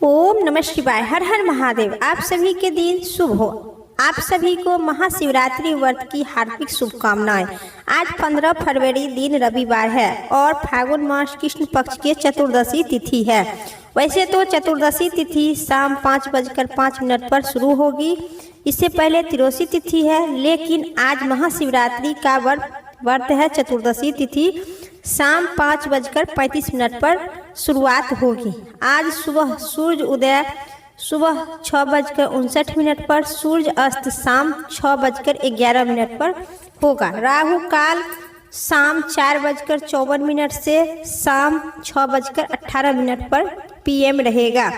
ओम नमः शिवाय। हर हर महादेव। आप सभी के दिन शुभ हो। आप सभी को महाशिवरात्रि व्रत की हार्दिक शुभकामनाएं। आज 15 फरवरी दिन रविवार है और फागुन मास कृष्ण पक्ष के चतुर्दशी तिथि है। वैसे तो चतुर्दशी तिथि शाम 5:05 पर शुरू होगी। इससे पहले त्रयोदशी तिथि है, लेकिन आज महाशिवरात्रि का व्रत है। चतुर्दशी तिथि शाम 5:35 पर शुरुआत होगी। आज सुबह सूर्य उदय सुबह 6:59 पर, सूर्य अस्त शाम 6:11 पर होगा। राहु काल शाम 4:54 से शाम 6:18 पर PM रहेगा।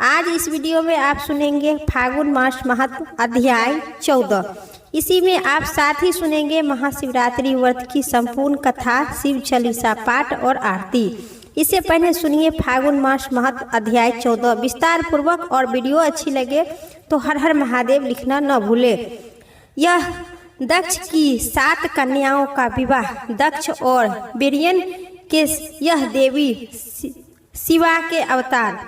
आज इस वीडियो में आप सुनेंगे फागुन मास महत्व अध्याय 14। इसी में आप साथ ही सुनेंगे महाशिवरात्रि व्रत की संपूर्ण कथा, शिव चालीसा पाठ और आरती। इससे पहले सुनिए फागुन मास महत्व अध्याय 14 विस्तार पूर्वक। और वीडियो अच्छी लगे तो हर हर महादेव लिखना न भूले। यह दक्ष की 7 कन्याओं का विवाह। दक्ष और वीर्यन के यह देवी शिवा के अवतार।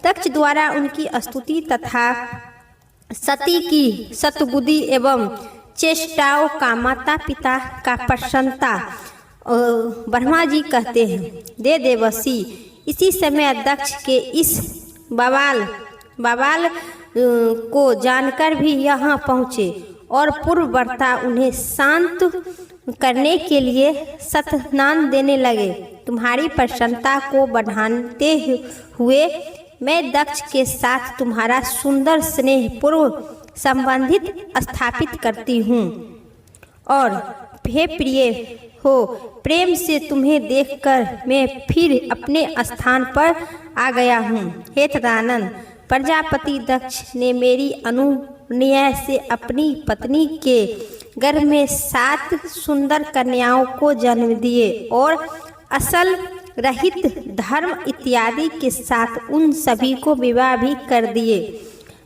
दक्ष द्वारा उनकी स्तुति तथा सती की सतबुद्धि एवं चेष्टाओं का माता पिता का प्रसन्नता ब्रह्मा जी कहते हैं। देवसी इसी समय दक्ष के इस बवाल को जानकर भी यहाँ पहुँचे और पूर्ववर्ता उन्हें शांत करने के लिए सतनान देने लगे। तुम्हारी प्रसन्नता को बढ़ाते हुए मैं दक्ष के साथ तुम्हारा सुंदर स्नेह पूर्व संबंधित स्थापित करती हूँ और हे प्रिय हो, प्रेम से तुम्हें देखकर मैं फिर अपने स्थान पर आ गया हूँ। हे तदानंद, प्रजापति दक्ष ने मेरी अनुनय से अपनी पत्नी के गर्भ में 7 सुंदर कन्याओं को जन्म दिए और असल रहित धर्म इत्यादि के साथ उन सभी को विवाह भी कर दिए।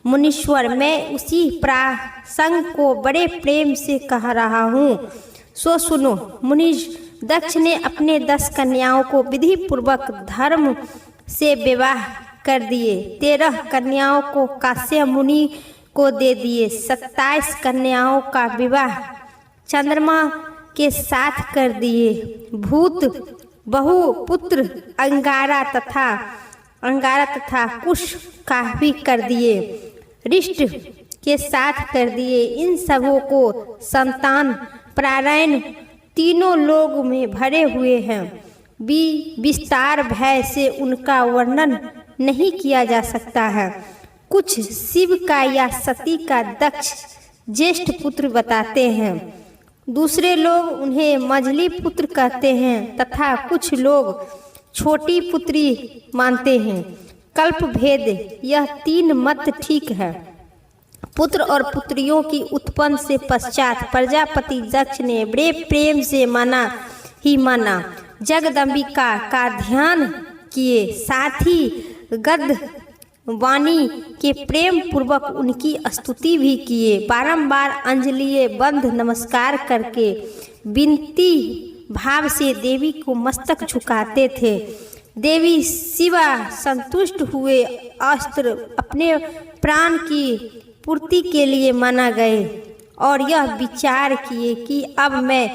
मुनीश्वर, मैं उसी प्रसंग को बड़े प्रेम से कह रहा हूँ, सो सुनो। मुनीश दक्ष ने अपने 10 कन्याओं को विधि पूर्वक धर्म से विवाह कर दिए। 13 कन्याओं को काश्यप मुनि को दे दिए। 27 कन्याओं का विवाह चंद्रमा के साथ कर दिए। भूत बहु पुत्र अंगारा तथा कुश का भी कर दिए। रिष्ट के साथ कर दिए। इन सबों को संतान प्रारायण तीनों लोग में भरे हुए हैं। विस्तार भय से उनका वर्णन नहीं किया जा सकता है। कुछ शिव का या सती का दक्ष ज्येष्ठ पुत्र बताते हैं, दूसरे लोग उन्हें मझली पुत्र कहते हैं तथा कुछ लोग छोटी पुत्री मानते हैं। कल्प भेद यह 3 मत ठीक है। पुत्र और पुत्रियों की उत्पन्न से पश्चात प्रजापति दक्ष ने बड़े प्रेम से माना जगदम्बिका का ध्यान किए, साथ ही गद्य वाणी के प्रेम पूर्वक उनकी स्तुति भी किए। बारंबार अंजलि बंध नमस्कार करके विनती भाव से देवी को मस्तक झुकाते थे। देवी शिवा संतुष्ट हुए। अस्त्र अपने प्राण की पूर्ति के लिए माना गए और यह विचार किए कि अब मैं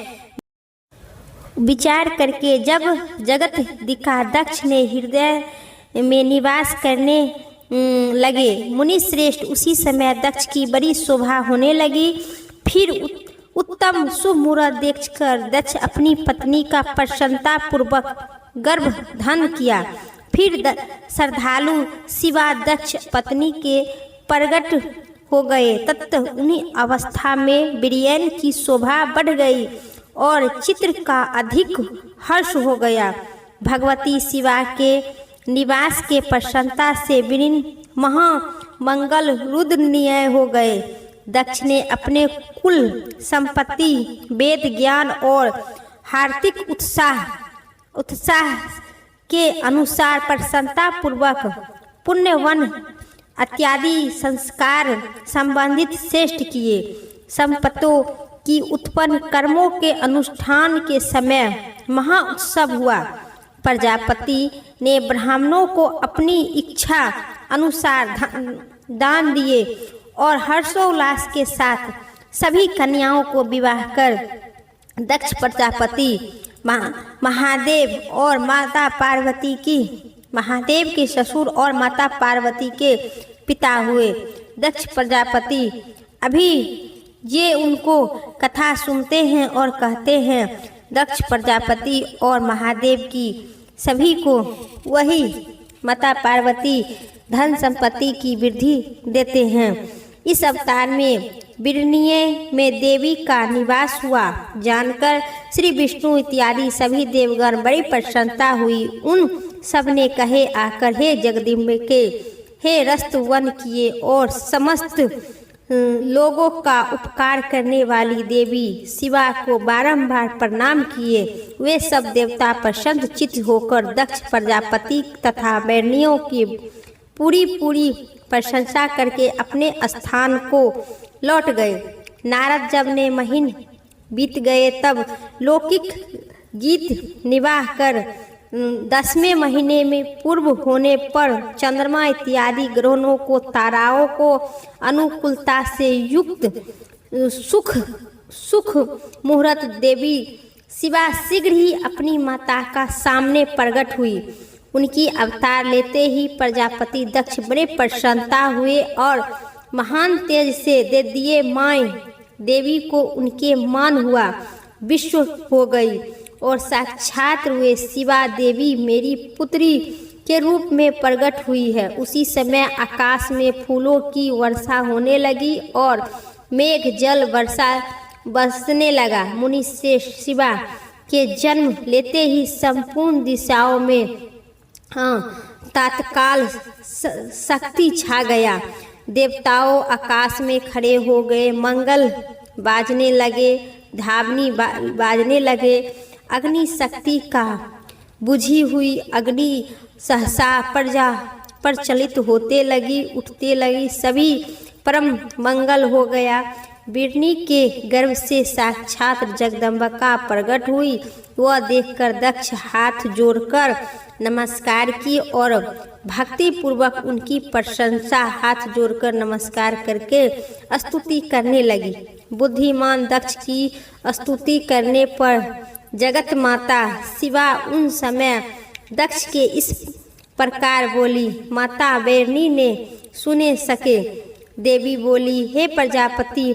विचार करके जब जगत दिखा दक्ष ने हृदय में निवास करने लगे। मुनि श्रेष्ठ, उसी समय दक्ष की बड़ी शोभा होने लगी। फिर उत्तम शुभ मुहूर्त देखकर दक्ष अपनी पत्नी का प्रसन्नता पूर्वक गर्भधान किया। फिर श्रद्धालु शिवा दक्ष पत्नी के प्रगट हो गए। तत् उन्हीं अवस्था में वीर्यन की शोभा बढ़ गई और चित्र का अधिक हर्ष हो गया। भगवती शिवा के निवास के प्रसन्नता से वीर्यन महामंगल रुद्रनीय हो गए। दक्ष ने अपने कुल संपत्ति, वेद ज्ञान और हार्दिक उत्साह के अनुसार प्रसन्नता पूर्वक पुण्यवन इत्यादि संस्कार संबंधित श्रेष्ठ किए। संपत्तों की उत्पन्न कर्मों के अनुष्ठान के समय महाउत्सव हुआ। प्रजापति ने ब्राह्मणों को अपनी इच्छा अनुसार दान दिए और हर्षोल्लास के साथ सभी कन्याओं को विवाह कर दक्ष प्रजापति महादेव और माता पार्वती की महादेव के ससुर और माता पार्वती के पिता हुए। दक्ष प्रजापति अभी ये उनको कथा सुनते हैं और कहते हैं। दक्ष प्रजापति और महादेव की सभी को वही माता पार्वती धन संपत्ति की वृद्धि देते हैं। इस अवतार में बिरनीय में देवी का निवास हुआ जानकर श्री विष्णु इत्यादि सभी देवगण बड़ी प्रसन्नता हुई। उन सब ने कहे आकर, हे जगदम्बिके, हे रस्तवन किए और समस्त लोगों का उपकार करने वाली देवी शिवा को बारंबार प्रणाम किए। वे सब देवता प्रसन्न चित्त होकर दक्ष प्रजापति तथा बैरनियों की पूरी प्रशंसा करके अपने स्थान को लौट गए। नारद जब ने महीन बीत गए तब लौकिक गीत निवाह कर 10वें महीने में पूर्व होने पर चंद्रमा इत्यादि ग्रहों को ताराओं को अनुकूलता से युक्त सुख मुहूर्त देवी शिवा शीघ्र ही अपनी माता का सामने प्रकट हुई। उनकी अवतार लेते ही प्रजापति दक्ष बड़े प्रसन्नता हुए और महान तेज से दे दिए माय देवी को उनके मान हुआ विश्व हो गई और साक्षात हुए शिवा देवी मेरी पुत्री के रूप में प्रकट हुई है। उसी समय आकाश में फूलों की वर्षा होने लगी और मेघ जल वर्षा बरसने लगा। मुनि से शिवा के जन्म लेते ही संपूर्ण दिशाओं में तत्काल शक्ति छा गया। देवताओं आकाश में खड़े हो गए, मंगल बाजने लगे, धावनी बाजने लगे। अग्नि शक्ति का बुझी हुई अग्नि सहसा प्रचलित होते लगी, उठते लगी। सभी परम मंगल हो गया। बिरनी के गर्भ से साक्षात जगदम्बिका प्रकट हुई। वह देखकर दक्ष हाथ जोड़कर नमस्कार की और भक्ति पूर्वक उनकी प्रशंसा हाथ जोड़कर नमस्कार करके स्तुति करने लगी। बुद्धिमान दक्ष की स्तुति करने पर जगत माता शिवा उन समय दक्ष के इस प्रकार बोली। माता बैरनी ने सुने सके। देवी बोली, हे प्रजापति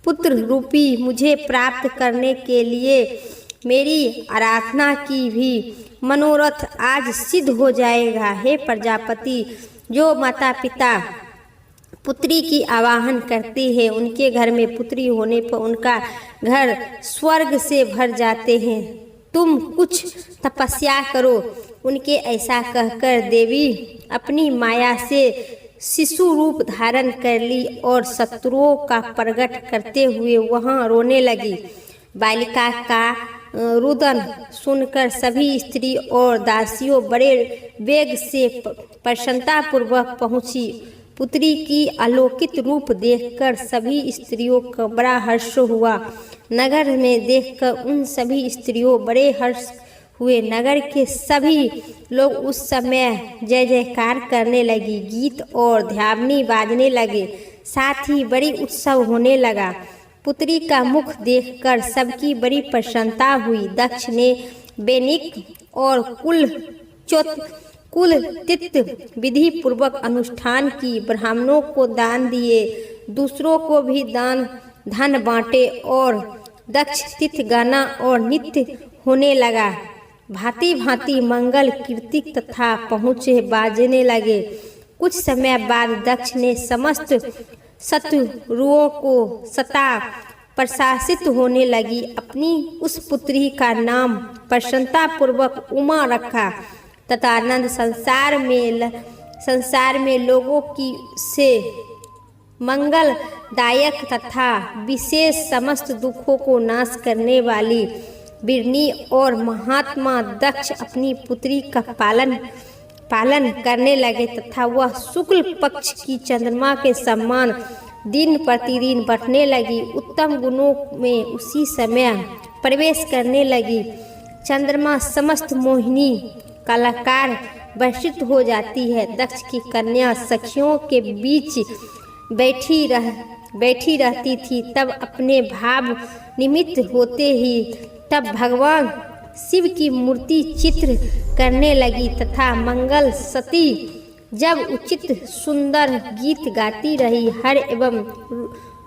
पुत्र रूपी मुझे प्राप्त करने के लिए मेरी आराधना की भी मनोरथ आज सिद्ध हो जाएगा। हे प्रजापति, जो माता पिता पुत्री की आवाहन करते हैं उनके घर में पुत्री होने पर उनका घर स्वर्ग से भर जाते हैं। तुम कुछ तपस्या करो। उनके ऐसा कहकर देवी अपनी माया से शिशु रूप धारण कर ली और शत्रुओं का प्रकट करते हुए वहां रोने लगी। बालिका का रुदन सुनकर सभी स्त्री और दासियों बड़े वेग से प्रसन्नता पूर्वक पहुंची। पुत्री की अलौकिक रूप देखकर सभी स्त्रियों का बड़ा हर्ष हुआ। नगर में देखकर उन सभी स्त्रियों बड़े हर्ष हुए। नगर के सभी लोग उस समय जय जयकार करने लगी, गीत और ध्यावनी बाजने लगे, साथ ही बड़ी उत्सव होने लगा। पुत्री का मुख देखकर सबकी बड़ी प्रसन्नता हुई। दक्ष ने वैनिक और कुलतित विधि पूर्वक अनुष्ठान की, ब्राह्मणों को दान दिए, दूसरों को भी धन बांटे और दक्ष तिथि गाना और नृत्य होने लगा। भांति भांति मंगल कीर्ति तथा पहुँचे बाजने लगे। कुछ समय बाद दक्ष ने समस्त शत्रुओं को सता प्रशासित होने लगी। अपनी उस पुत्री का नाम प्रसन्नता पूर्वक उमा रखा तथा आनंद संसार में लोगों की से मंगलदायक तथा विशेष समस्त दुखों को नाश करने वाली बिरनी और महात्मा दक्ष अपनी पुत्री का पालन करने लगे तथा वह शुक्ल पक्ष की चंद्रमा के समान दिन प्रतिदिन बढ़ने लगी। उत्तम गुणों में उसी समय प्रवेश करने लगी। चंद्रमा समस्त मोहिनी कलाकार वर्षित हो जाती है। दक्ष की कन्या सखियों के बीच बैठी रहती थी। तब अपने भाव निमित्त होते ही तब भगवान शिव की मूर्ति चित्र करने लगी तथा मंगल सती जब उचित सुंदर गीत गाती रही, हर एवं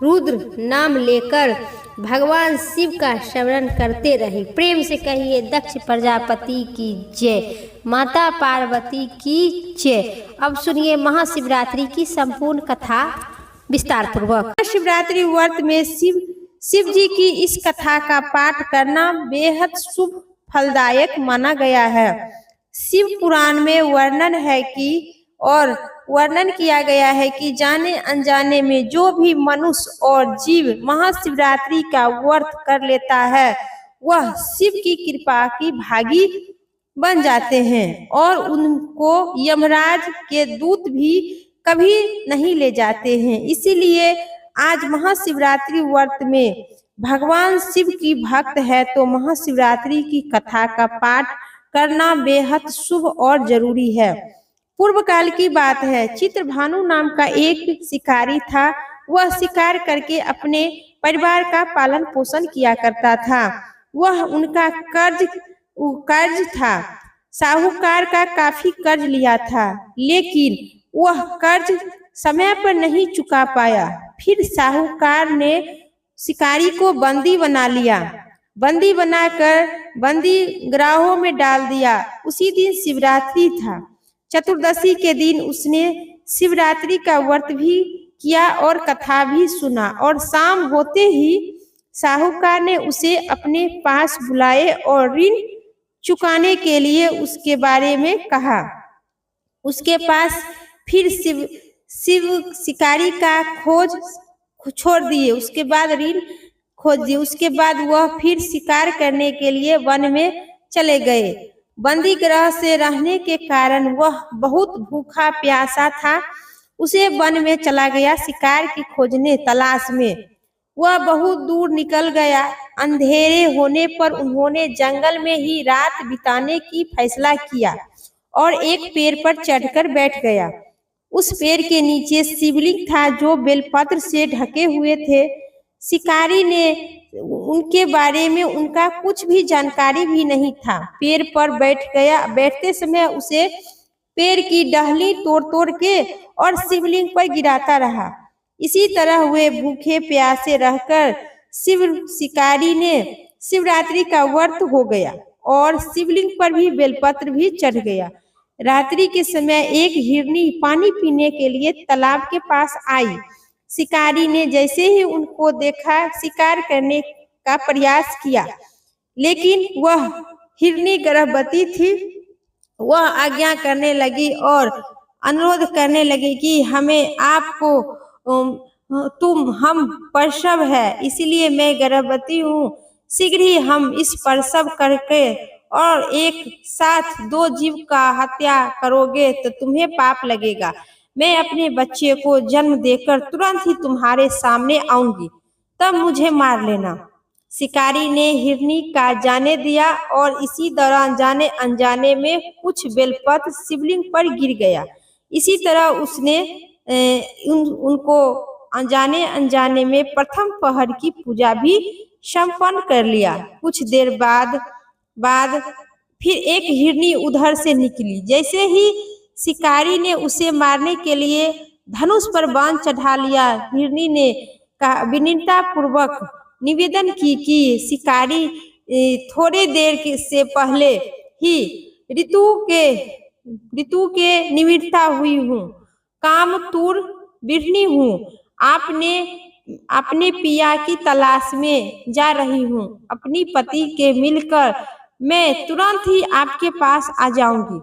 रुद्र नाम लेकर भगवान शिव का स्मरण करते रहे। प्रेम से कहिए दक्ष प्रजापति की जय, माता पार्वती की जय। अब सुनिए महाशिवरात्रि की संपूर्ण कथा विस्तार पूर्वक। महाशिवरात्रि व्रत में शिव जी की इस कथा का पाठ करना बेहद शुभ फलदायक माना गया है। शिव पुराण में वर्णन किया गया है कि जाने अनजाने में जो भी मनुष्य और जीव महाशिवरात्रि का व्रत कर लेता है वह शिव की कृपा की भागी बन जाते हैं और उनको यमराज के दूत भी कभी नहीं ले जाते हैं। इसीलिए आज महाशिवरात्रि व्रत में भगवान शिव की भक्त है तो महाशिवरात्रि की कथा का पाठ करना बेहद शुभ और जरूरी है। पूर्व काल की बात है, चित्रभानु नाम का एक शिकारी था। वह शिकार करके अपने परिवार का पालन पोषण किया करता था। वह उनका कर्ज था, साहूकार का काफी कर्ज लिया था, लेकिन वह कर्ज समय पर नहीं चुका पाया। फिर साहूकार ने शिकारी को बंदी बना लिया। बंदी बनाकर बंदी ग्राहों में डाल दिया। उसी दिन शिवरात्रि था। चतुर्दशी के दिन उसने शिवरात्रि का व्रत भी किया और कथा भी सुना और शाम होते ही साहूकार ने उसे अपने पास बुलाए और ऋण चुकाने के लिए उसके बारे में कहा। उसके पास फिर शिव शिकारी का खोज छोड़ दिए। उसके बाद ऋण खोज दिए। उसके बाद वह फिर शिकार करने के लिए वन में चले गए। बंदी ग्रह से रहने के कारण वह बहुत भूखा प्यासा था। उसे वन में चला गया शिकार की खोजने तलाश में। वह बहुत दूर निकल गया। अंधेरे होने पर उन्होंने जंगल में ही रात बिताने की फैसला किया और एक पेड़ पर चढ़कर बैठ गया। उस पेड़ के नीचे शिवलिंग था जो बेलपत्र से ढके हुए थे। शिकारी ने उनके बारे में उनका कुछ भी जानकारी भी नहीं था। पेड़ पर बैठ गया। बैठते समय उसे पेड़ की टहनी तोड़ के और शिवलिंग पर गिराता रहा। इसी तरह वे भूखे प्यासे रहकर शिकारी ने शिवरात्रि का व्रत हो गया और शिवलिंग पर भी बेलपत्र भी चढ़ गया। रात्रि के समय एक हिरनी पानी पीने के लिए तालाब के पास आई। शिकारी ने जैसे ही उनको देखा शिकार करने का प्रयास किया, लेकिन वह हिरनी गर्भवती थी। वह आज्ञा करने लगी और अनुरोध करने लगी कि हमें आपको हम प्रसव है, इसलिए मैं गर्भवती हूँ। शीघ्र ही हम इस प्रसव करके और एक साथ 2 जीव का हत्या करोगे तो तुम्हें पाप लगेगा। मैं अपने बच्चे को जन्म देकर तुरंत ही तुम्हारे सामने आऊंगी, तब मुझे मार लेना। शिकारी ने हिरनी का जाने दिया और इसी दौरान जाने अनजाने में कुछ बेलपत्र शिवलिंग पर गिर गया। इसी तरह उसने उनको अनजाने में प्रथम पहर की पूजा भी संपन्न कर लिया। कुछ देर बाद फिर एक हिरनी उधर से निकली। जैसे ही शिकारी ने उसे मारने के लिए धनुष पर बाण चढ़ा लिया, हिरनी ने विनम्रता पूर्वक निवेदन की कि शिकारी थोड़े देर से पहले ही ऋतु के निवृत्ता हुई हूँ, कामतुर बिरनी हूँ। अपने पिया की तलाश में जा रही हूँ। अपनी पति के मिलकर मैं तुरंत ही आपके पास आ जाऊंगी।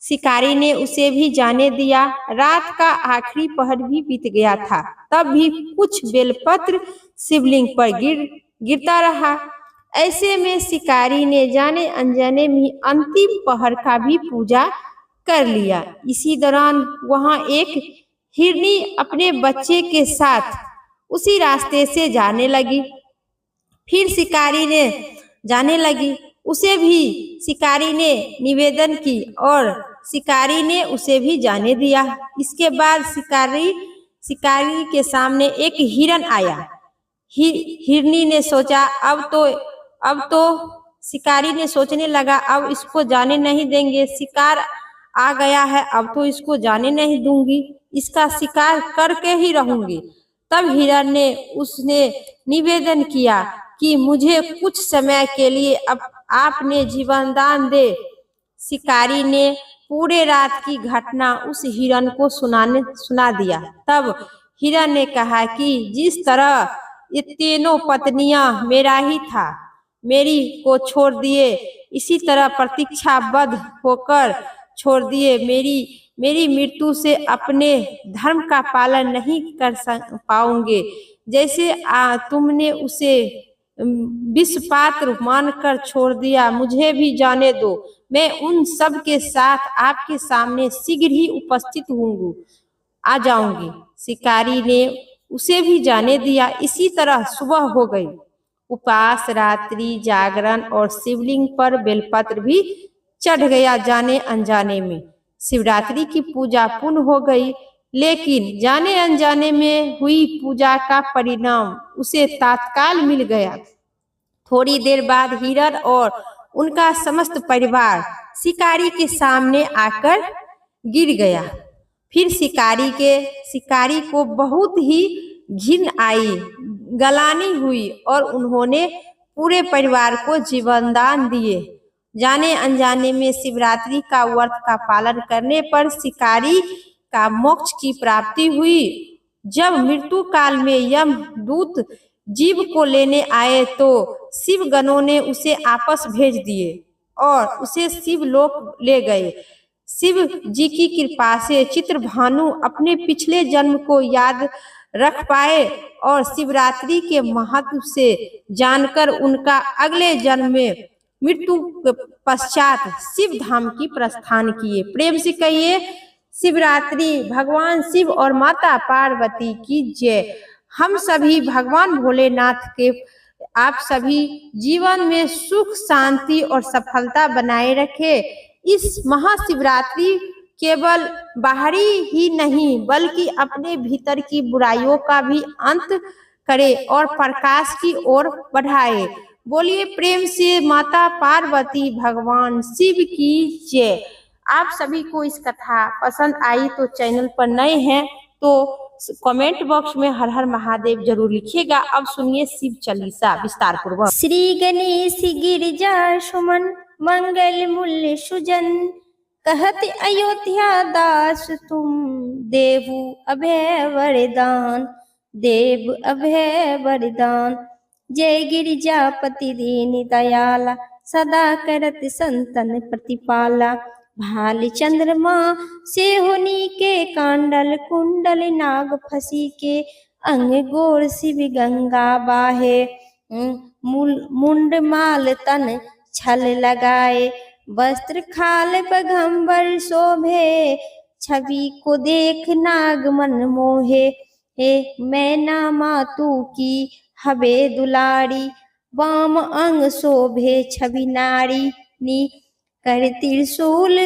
शिकारी ने उसे भी जाने दिया। रात का आखिरी पहर भी बीत गया था, तब भी कुछ बेलपत्र शिवलिंग पर गिरता रहा। ऐसे में शिकारी ने जाने अनजाने में अंतिम पहर का भी पूजा कर लिया। इसी दौरान वहां एक हिरनी अपने बच्चे के साथ उसी रास्ते से जाने लगी। फिर शिकारी ने जाने लगी। उसे भी शिकारी ने निवेदन की और शिकारी ने उसे भी जाने दिया। इसके बाद शिकारी के सामने एक हिरन आया। हिरनी ने सोचा अब तो शिकारी ने सोचने लगा, अब इसको जाने नहीं देंगे, शिकार आ गया है, अब तो इसको जाने नहीं दूंगी, इसका शिकार करके ही रहूंगी। तब हिरन ने उसने निवेदन किया कि मुझे कुछ समय के लिए अब आपने जीवन दान दे। शिकारी ने पूरे रात की घटना उस हिरन को सुना दिया। तब हिरन ने कहा कि जिस तरह ये तीनों पत्नियां मेरा ही था, मेरी को छोड़ दिए, इसी तरह प्रतीक्षाबद्ध होकर छोड़ दिए। मेरी मृत्यु से अपने धर्म का पालन नहीं कर पाओगे। जैसे तुमने उसे विष पात्र मानकर छोड़ दिया, मुझे भी जाने दो। मैं उन सब के साथ आपके सामने शीघ्र ही उपस्थित आ जाऊंगी। शिकारी ने उसे भी जाने दिया। इसी तरह सुबह हो गई। उपवास, रात्रि जागरण और शिवलिंग पर बेलपत्र भी चढ़ गया जाने अनजाने में। शिवरात्रि की पूजा पूर्ण हो गई, लेकिन जाने अनजाने में हुई पूजा का परिणाम उसे तत्काल मिल गया। थोड़ी देर बाद हिरन और उनका समस्त परिवार शिकारी के सामने आकर गिर गया। फिर शिकारी को बहुत ही घिन आई, गलानी हुई और उन्होंने पूरे परिवार को जीवनदान दिए। जाने अनजाने में शिवरात्रि का व्रत का पालन करने पर शिकारी का मोक्ष की प्राप्ति हुई। जब मृत्यु काल में यमदूत जीव को लेने आए तो शिव गणों ने उसे आपस भेज दिए और उसे शिवलोक ले गए। शिव जी की कृपा से चित्रभानु अपने पिछले जन्म को याद रख पाए और शिवरात्रि के महत्व से जानकर उनका अगले जन्म में मृत्यु पश्चात शिव धाम की प्रस्थान किए। प्रेम से कहिए शिवरात्रि भगवान शिव और माता पार्वती की जय। हम सभी भगवान भोलेनाथ के आप सभी जीवन में सुख, शांति और सफलता बनाए रखे। इस महाशिवरात्रि केवल बाहरी ही नहीं बल्कि अपने भीतर की बुराइयों का भी अंत करे और प्रकाश की ओर बढ़ाए। बोलिए प्रेम से माता पार्वती भगवान शिव की जय। आप सभी को इस कथा पसंद आई तो चैनल पर नए हैं तो कमेंट बॉक्स में हर हर महादेव जरूर लिखिएगा। अब सुनिए शिव चालीसा विस्तार पूर्वक। श्री गणेश गिरिजा सुमन मंगल मूल्य सुजन, कहत अयोध्या दास तुम देवु अभय वरदान, देव अभय वरदान। जय गिरिजापति दीन दयाला, सदा करत संतन प्रतिपाला। भाल चंद्रमा से होनी के कांडल, कुंडल नाग फसी के अंग गोर शिव गंगा बाहे। मुंड माल तन छल लगाए, वस्त्र खाल पैगंबर शोभे। छवि को देख नाग मन मोहे, मैना मातू की हबे दुलारी। वाम अंग शोभे छवि नारी नी, कर त्रिशूल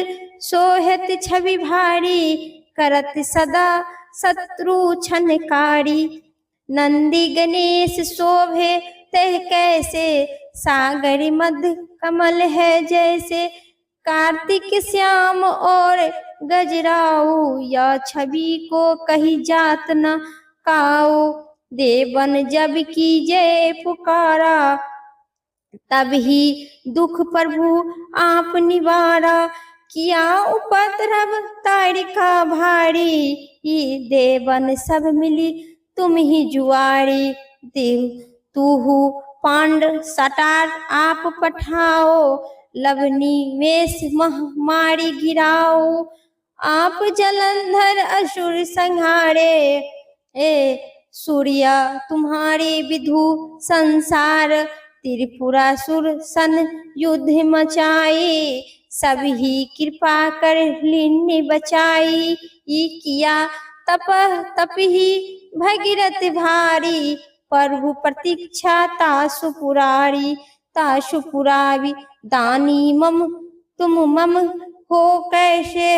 सोहत छवि भारी। करत सदा शत्रु छनकारी, नंदी गणेश शोभे तह कैसे। सागर मध्य कमल है जैसे, कार्तिक श्याम और गजराऊ। या छवि को कही जात न काऊ, देवन जब की जय पुकारा। तब ही दुख प्रभु आप निवारा, किया उपद्रव तारिका भारी। ये देवन सब मिली तुम ही जुआरी, तूहु पांड सटार आप पठाओ। लवनी वेश महामारी गिराओ, आप जलंधर असुर संहारे। सूर्या तुम्हारे विधु संसार, त्रिपुरासुर सन युद्ध मचाए। सभी कृपा कर लीन बचाई, किया तप ही भगीरथ भारी। प्रभु प्रतीक्षा तासु पुरारी, तासु पुरावी। दानी मम तुम मम हो कैसे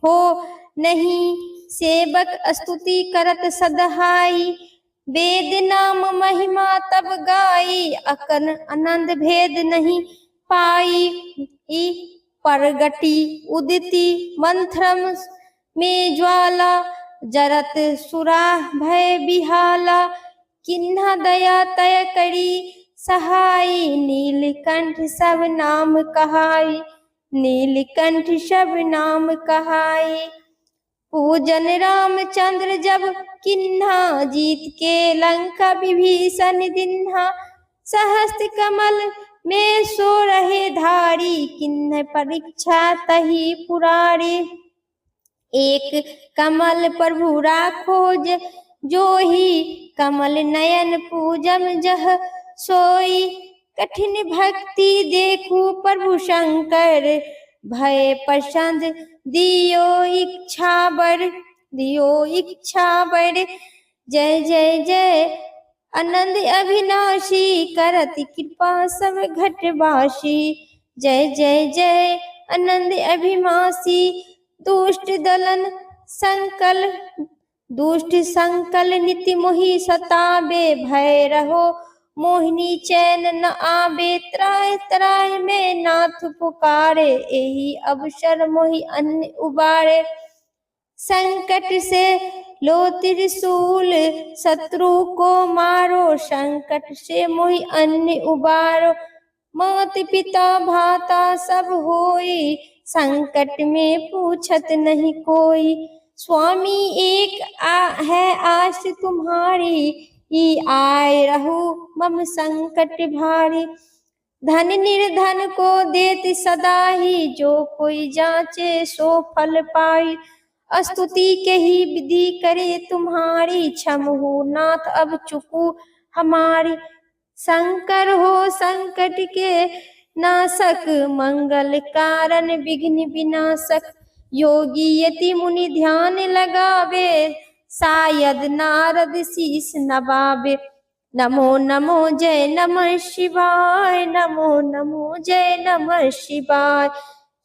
हो नहीं, सेवक स्तुति करत सदहाई, वेद नाम महिमा तब गाई, अकन आनंद भेद नहीं पाई। परगटी उदिति मंथरम में ज्वाला, जरत सुरा भय बिहाला, किन्हा दया तय करी सहाई, नीलकंठ सब नाम कहाई, नीलकंठ सब नाम कहाई। पूजन रामचंद्र जब किन्हा, जीत के लंका विभीषण दिन्हा, सहस्त्र कमल में सो रहे धारी, किन्ह परीक्षा तही पुरारी। एक कमल प्रभु राखो जो ही, कमल नयन पूजम जह सोई, कठिन भक्ति देखू प्रभु शंकर, भय पसंद दियो इच्छा बर, दियो इच्छा बर। जय जय जय आनंद अविनाशी, करत कृपा सब घटवासी, जय जय जय आनंद अभिमासी। दुष्ट दलन संकल, दुष्ट संकल निति मोहि सताबे, भय रहो मोहिनी चैन न आबे, त्राय त्राय में नाथ पुकारे, एही अवसर मोहि अन्न उबारे। संकट से लो त्रिशूल, शत्रु को मारो, संकट से मोहि अन्न उबारो। मात पिता भाता सब होई, संकट में पूछत नहीं कोई, स्वामी एक है आस तुम्हारी, ई आए रहू मम संकट भारी। धन निर्धन को देत सदा ही, जो कोई जांचे सो फल पाई, स्तुति के ही विधि करे तुम्हारी, क्षम हो नाथ अब चुकू हमारी। शंकर हो संकट के नाशक, मंगल कारण विघ्न विनाशक, योगी यति मुनि ध्यान लगावे, शायद नारद शीस नवावे। नमो नमो जय नमः शिवाय, नमो नमो जय नमः शिवाय।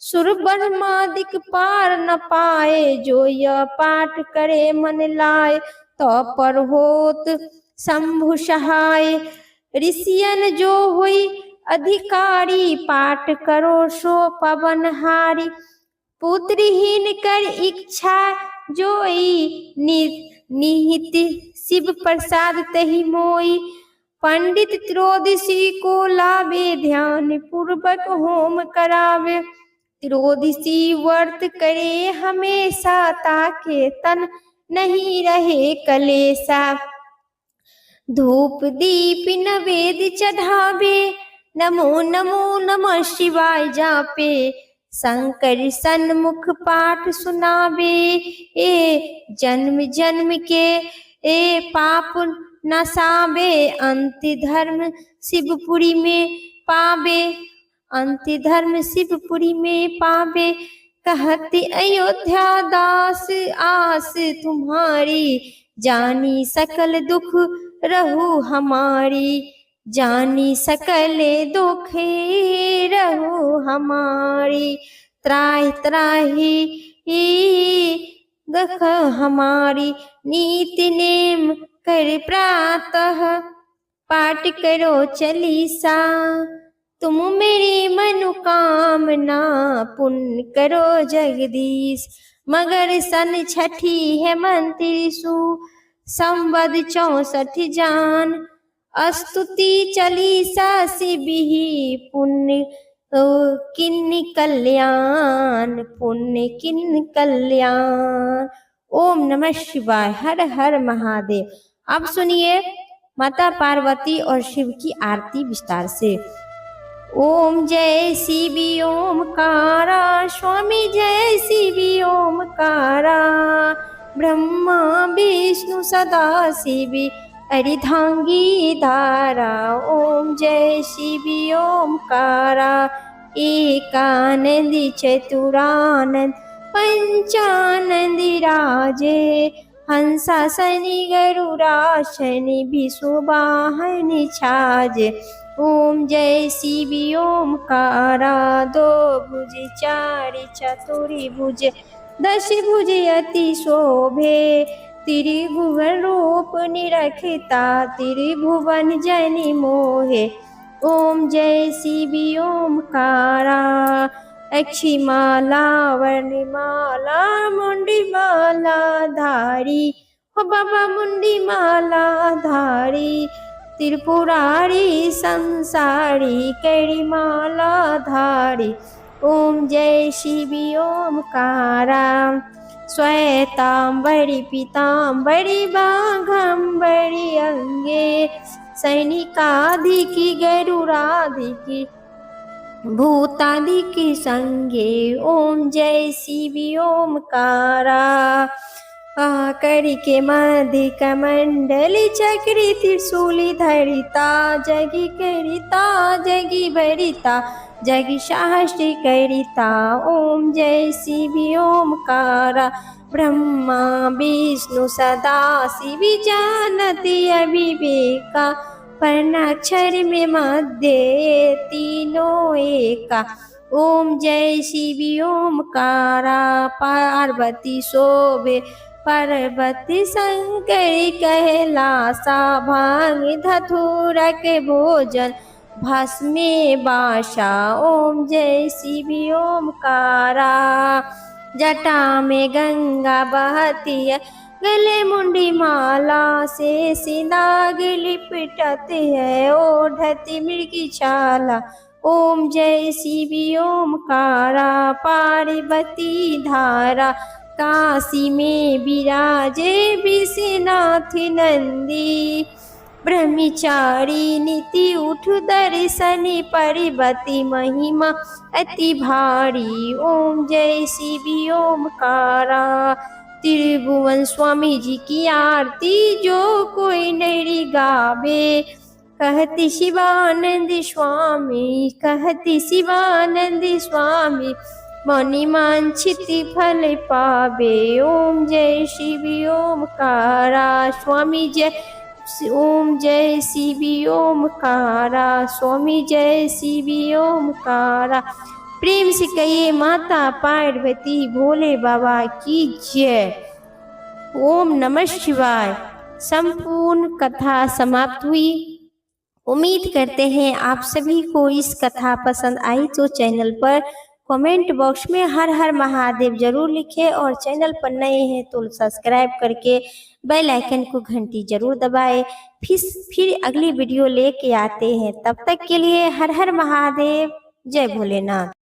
सुर ब्रह्मादिक पार न पाए, जो यह पाठ करे मन लाए, तो पर होत शंभु सहाय। ऋषियन जो हुई अधिकारी, पाठ करो सो पवनहारी। पुत्रहीन कर इच्छा जोई, निहित शिव प्रसाद तहि मोई। पंडित त्रोदशी को लावे, ध्यान पूर्वक होम करावे। त्रोदशी व्रत करे हमेशा, ताके तन नहीं रहे कलेसा। धूप दीप नवेद चढ़ावे, नमो नमो नमः शिवाय जापे। शंकर सन्मुख पाठ सुनावे, ए जन्म जन्म के ए पाप नसावे। अंत धर्म शिवपुरी में पावे, अंत धर्म शिवपुरी में पावे। कहते अयोध्या दास आस तुम्हारी, जानी सकल दुख रहु हमारी, जानी सकल दुख रहु हमारी। त्राहि त्राहि दुख हमारी, नीति नेम कर प्रातः पाठ करो चालीसा। तुम मेरी मनोकामना पुण्य करो जगदीश। मगर सन छठी है मंत्रिसु, संवद 64 जान। स्तुति चालीसा शिवहि, पुण्य किन्न कल्याण, पुण्य किन्न कल्याण। ओम नमः शिवाय, हर हर महादेव। अब सुनिए माता पार्वती और शिव की आरती विस्तार से। ओम जय शिवी ओमकारा, स्वामी जय शिवी ओमकारा। ब्रह्मा विष्णु सदा शिवी, अर्धांगी धारा। ओम जय शिवी ओमकारा, एकानंदी चतुरानंद पंचानंदी राजे। हंसा सनि गरुड़ा शनि विषुवाहन छाजे। ओम जय शिव ओमकारा। दो भुज चारि चतुरी भुज दश भुज अति शोभे। त्रिभुवन रूप निरखता त्रिभुवन जनि मोहे। ओम जय शिव ओमकारा। अक्षिमाला वर्णिमाला मुंडीमाला धारी हो बाबा मुंडीमाला धारी। त्रिपुरारी संसारी करिमाला धारी। ओम जय शिव ओमकारा। श्वेतांबरी पीतांबरी बाघंबरी अंगे। सैनिकाधिकी गरुड़ाधिकी भूतादिकी संगे। ओम जय शिव ओमकारा। करिके मध्य कमंडली चक्री त्रिशूली धरिता। जगी करिता जगी भरिता जगी शास्त्री करिता। ओम जय शिव ओमकारा। ब्रह्मा विष्णु सदा शिव जानती अविवेका। वर्णाक्षर में मध्य तीनों एका। ओम जय शिव ओमकारा। पार्वती शोभे पार्वती शंकर कैलासा। भांग धतूरा के भोजन भस्मे बासा। ओम जय शिव ओमकारा। जटा में गंगा बहती है गले मुंडी माला से। सिनाग लिपटते है ओढ़ती मृगी छाला। ओम जय शिव ओमकारा। पार्वती धारा काशी में विराजे विश्वनाथ नंदी। ब्रह्मचारी नीति उठ दर्शनी पार्वती महिमा अति भारी। ओम जय शिव ओमकारा। त्रिभुवन स्वामी जी की आरती जो कोई नहीं गावे। कहती शिवानंद स्वामी कहती शिवानंद स्वामी। मणिमांछित फल पावे। ओम जय शिव ओमकारा। स्वामी जय ओम जय शिव ओमकारा। स्वामी जय शिव ओमकारा। प्रेम से कहिए माता पार्वती भोले बाबा की जय। ओम नमः शिवाय। संपूर्ण कथा समाप्त हुई। उम्मीद करते हैं आप सभी को इस कथा पसंद आई तो चैनल पर कमेंट बॉक्स में हर हर महादेव जरूर लिखें और चैनल पर नए हैं तो सब्सक्राइब करके बेल आइकन को घंटी जरूर दबाएं। फिर अगली वीडियो लेके आते हैं। तब तक के लिए हर हर महादेव। जय भोलेनाथ।